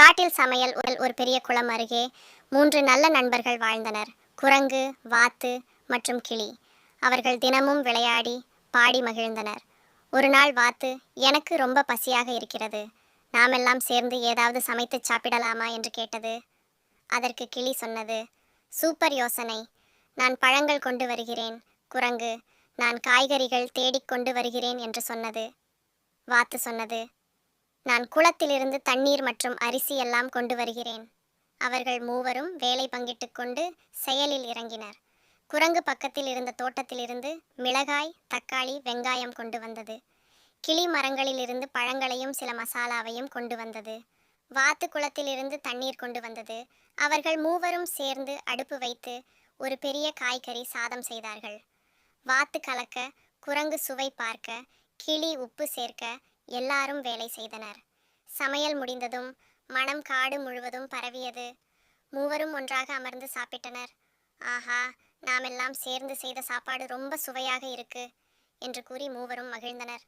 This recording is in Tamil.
காட்டில் சமையல் ஒரு பெரிய குளம் அருகே 3 நல்ல நண்பர்கள் வாழ்ந்தனர். குரங்கு, வாத்து மற்றும் கிளி. அவர்கள் தினமும் விளையாடி பாடி மகிழ்ந்தனர். ஒரு நாள் வாத்து, எனக்கு ரொம்ப பசியாக இருக்கிறது, நாமெல்லாம் சேர்ந்து ஏதாவது சமைத்து சாப்பிடலாமா என்று கேட்டது. அதற்கு கிளி சொன்னது, சூப்பர் யோசனை, நான் பழங்கள் கொண்டு வருகிறேன். குரங்கு, நான் காய்கறிகள் தேடிக் கொண்டு வருகிறேன் என்று சொன்னது. வாத்து சொன்னது, நான் குளத்திலிருந்து தண்ணீர் மற்றும் அரிசி எல்லாம் கொண்டு வருகிறேன். அவர்கள் மூவரும் வேலை பங்கிட்டு கொண்டு செயலில் இறங்கினர். குரங்கு பக்கத்தில் இருந்த தோட்டத்திலிருந்து மிளகாய், தக்காளி, வெங்காயம் கொண்டு வந்தது. கிளி மரங்களிலிருந்து பழங்களையும் சில மசாலாவையும் கொண்டு வந்தது. வாத்து குளத்திலிருந்து தண்ணீர் கொண்டு வந்தது. அவர்கள் மூவரும் சேர்ந்து அடுப்பு வைத்து ஒரு பெரிய காய்கறி சாதம் செய்தார்கள். வாத்து கலக்க, குரங்கு சுவை பார்க்க, கிளி உப்பு சேர்க்க எல்லாரும் வேலை செய்தனர். சமையல் முடிந்ததும் மணம் காடு முழுவதும் பரவியது. மூவரும் ஒன்றாக அமர்ந்து சாப்பிட்டனர். ஆஹா, நாமெல்லாம் சேர்ந்து செய்த சாப்பாடு ரொம்ப சுவையாக இருக்கு என்று கூறி மூவரும் மகிழ்ந்தனர்.